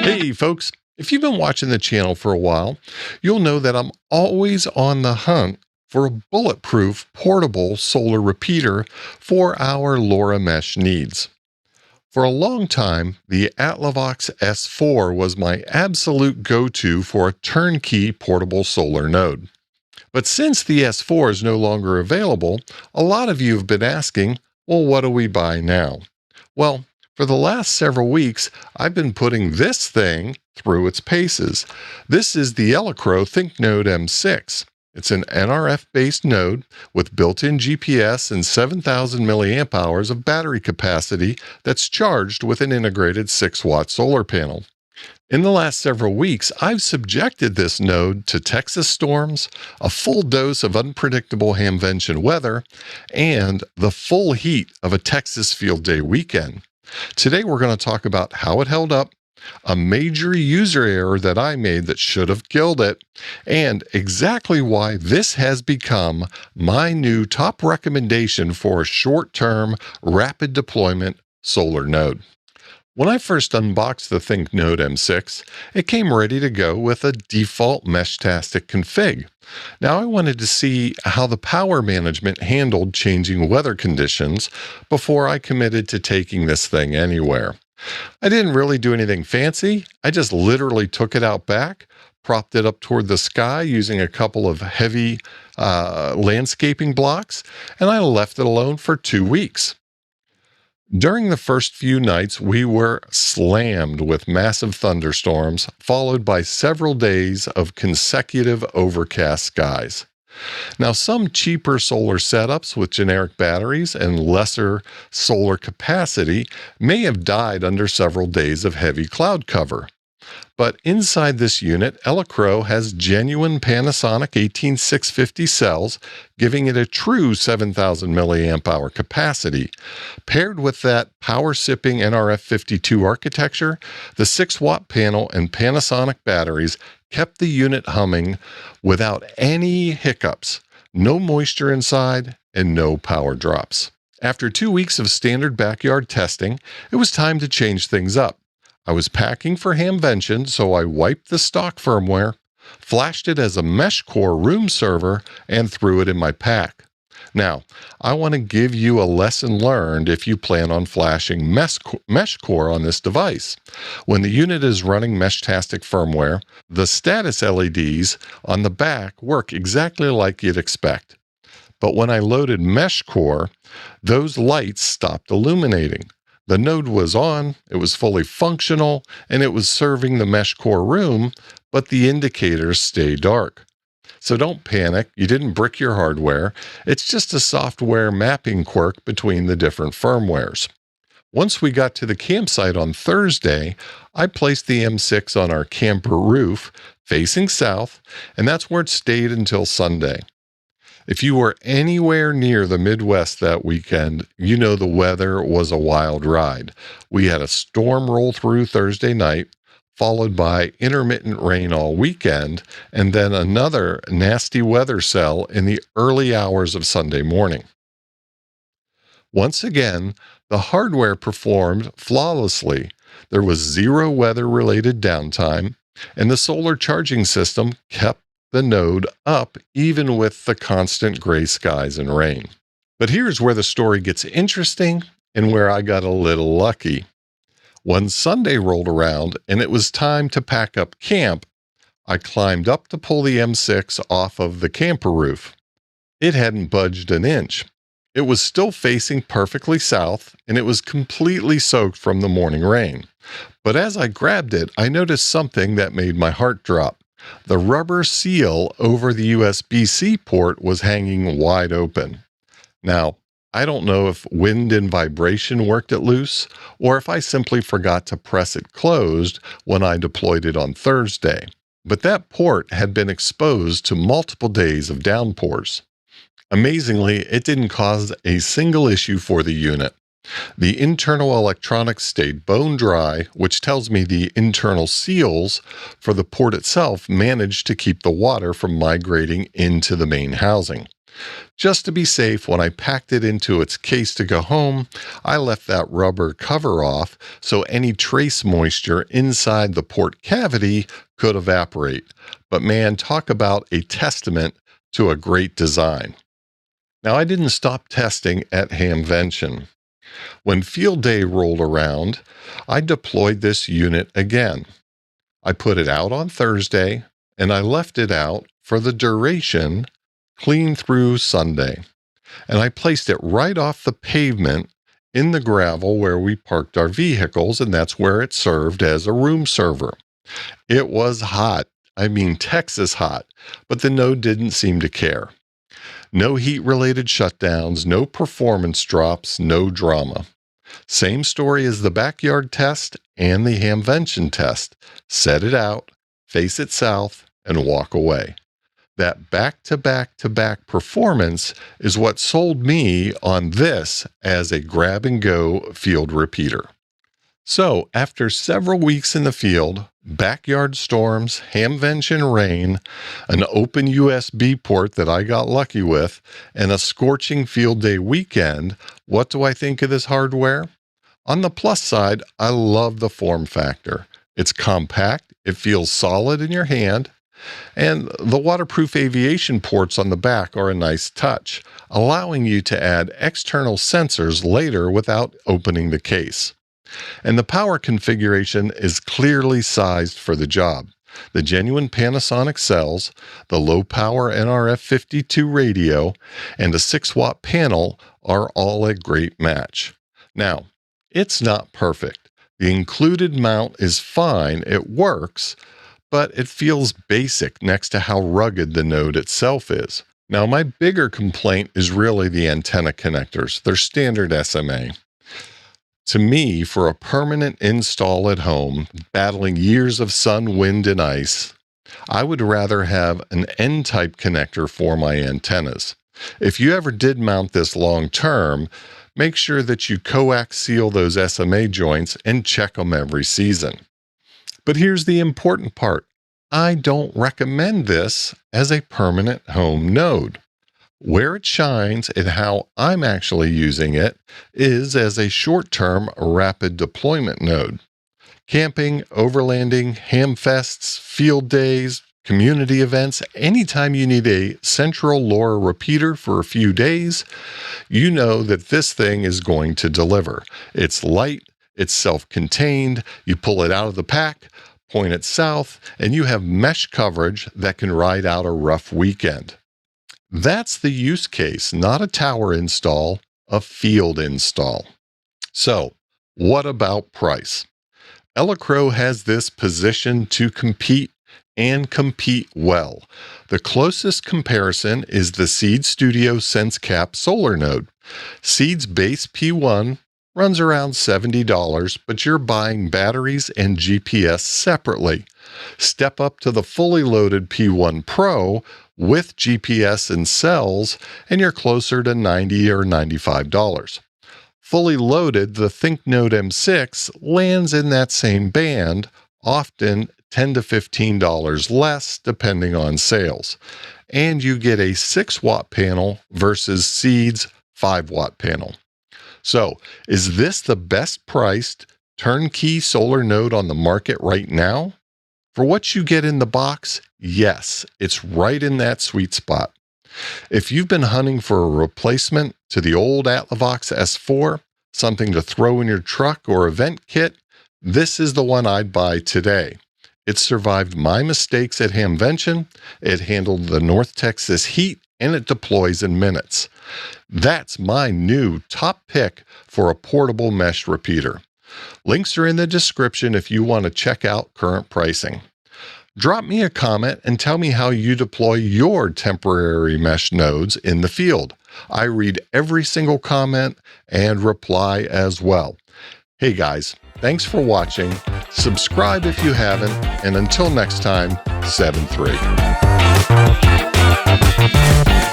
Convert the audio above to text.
Hey folks, if you've been watching the channel for a while, you'll know that I'm always on the hunt for a bulletproof portable solar repeater for our LoRa mesh needs. For a long time, the Atlavox S4 was my absolute go-to for a turnkey portable solar node. But since the S4 is no longer available, a lot of you have been asking, well, what do we buy now? Well, for the last several weeks, I've been putting this thing through its paces. This is the Elecrow ThinkNode M6. It's an NRF-based node with built-in GPS and 7,000 milliamp hours of battery capacity that's charged with an integrated 6-watt solar panel. In the last several weeks, I've subjected this node to Texas storms, a full dose of unpredictable Hamvention weather, and the full heat of a Texas field day weekend. Today, we're going to talk about how it held up, a major user error that I made that should have killed it, and exactly why this has become my new top recommendation for a short-term, rapid deployment solar node. When I first unboxed the ThinkNode M6, it came ready to go with a default Meshtastic config. Now I wanted to see how the power management handled changing weather conditions before I committed to taking this thing anywhere. I didn't really do anything fancy. I just literally took it out back, propped it up toward the sky using a couple of heavy landscaping blocks, and I left it alone for 2 weeks. During the first few nights, we were slammed with massive thunderstorms, followed by several days of consecutive overcast skies. Now, some cheaper solar setups with generic batteries and lesser solar capacity may have died under several days of heavy cloud cover. But inside this unit, Elecrow has genuine Panasonic 18650 cells, giving it a true 7,000 milliamp hour capacity. Paired with that power-sipping NRF52 architecture, the 6-watt panel and Panasonic batteries kept the unit humming without any hiccups, no moisture inside, and no power drops. After 2 weeks of standard backyard testing, it was time to change things up. I was packing for Hamvention, so I wiped the stock firmware, flashed it as a MeshCore room server, and threw it in my pack. Now, I want to give you a lesson learned if you plan on flashing MeshCore on this device. When the unit is running Meshtastic firmware, the status LEDs on the back work exactly like you'd expect. But when I loaded MeshCore, those lights stopped illuminating. The node was on, it was fully functional, and it was serving the MeshCore room, but the indicators stay dark. So don't panic, you didn't brick your hardware. It's just a software mapping quirk between the different firmwares. Once we got to the campsite on Thursday, I placed the M6 on our camper roof, facing south, and that's where it stayed until Sunday. If you were anywhere near the Midwest that weekend, you know the weather was a wild ride. We had a storm roll through Thursday night, followed by intermittent rain all weekend, and then another nasty weather cell in the early hours of Sunday morning. Once again, the hardware performed flawlessly. There was zero weather-related downtime, and the solar charging system kept the node up even with the constant gray skies and rain. But here's where the story gets interesting and where I got a little lucky. When Sunday rolled around and it was time to pack up camp, I climbed up to pull the M6 off of the camper roof. It hadn't budged an inch. It was still facing perfectly south, and it was completely soaked from the morning rain. But as I grabbed it, I noticed something that made my heart drop. The rubber seal over the USB-C port was hanging wide open. Now, I don't know if wind and vibration worked it loose, or if I simply forgot to press it closed when I deployed it on Thursday. But that port had been exposed to multiple days of downpours. Amazingly, it didn't cause a single issue for the unit. The internal electronics stayed bone dry, which tells me the internal seals for the port itself managed to keep the water from migrating into the main housing. Just to be safe, when I packed it into its case to go home, I left that rubber cover off so any trace moisture inside the port cavity could evaporate. But man, talk about a testament to a great design. Now, I didn't stop testing at Hamvention. When field day rolled around, I deployed this unit again. I put it out on Thursday, and I left it out for the duration, clean through Sunday. And I placed it right off the pavement in the gravel where we parked our vehicles, and that's where it served as a room server. It was hot. I mean, Texas hot, but the node didn't seem to care. No heat-related shutdowns, no performance drops, no drama. Same story as the backyard test and the Hamvention test. Set it out, face it south, and walk away. That back-to-back-to-back performance is what sold me on this as a grab-and-go field repeater. So, after several weeks in the field, backyard storms, Hamvention rain, an open USB port that I got lucky with, and a scorching field day weekend, what do I think of this hardware? On the plus side, I love the form factor. It's compact, it feels solid in your hand, and the waterproof aviation ports on the back are a nice touch, allowing you to add external sensors later without opening the case. And the power configuration is clearly sized for the job. The genuine Panasonic cells, the low-power NRF52 radio, and a 6-watt panel are all a great match. Now, it's not perfect. The included mount is fine, it works, but it feels basic next to how rugged the node itself is. Now, my bigger complaint is really the antenna connectors. They're standard SMA. To me, for a permanent install at home, battling years of sun, wind, and ice, I would rather have an N-type connector for my antennas. If you ever did mount this long term, make sure that you coax seal those SMA joints and check them every season. But here's the important part. I don't recommend this as a permanent home node. Where it shines and how I'm actually using it is as a short-term rapid deployment node. Camping, overlanding, Hamfests, field days, community events, anytime you need a central LoRa repeater for a few days, you know that this thing is going to deliver. It's light, it's self-contained, you pull it out of the pack, point it south, and you have mesh coverage that can ride out a rough weekend. That's the use case, not a tower install, a field install. So, what about price? Elecrow has this position to compete and compete well. The closest comparison is the Seed Studio SenseCap solar node. Seed's base P1 runs around $70, but you're buying batteries and GPS separately. Step up to the fully loaded P1 Pro with GPS and cells, and you're closer to $90 or $95. Fully loaded, the ThinkNode M6 lands in that same band, often $10 to $15 less depending on sales. And you get a 6-watt panel versus Seed's 5-watt panel. So, is this the best priced turnkey solar node on the market right now? For what you get in the box, yes, it's right in that sweet spot. If you've been hunting for a replacement to the old Atlavox S4, something to throw in your truck or event kit, this is the one I'd buy today. It survived my mistakes at Hamvention, it handled the North Texas heat, and it deploys in minutes. That's my new top pick for a portable mesh repeater. Links are in the description if you want to check out current pricing. Drop me a comment and tell me how you deploy your temporary mesh nodes in the field. I read every single comment and reply as well. Hey guys, thanks for watching. Subscribe if you haven't, and until next time, 7-3.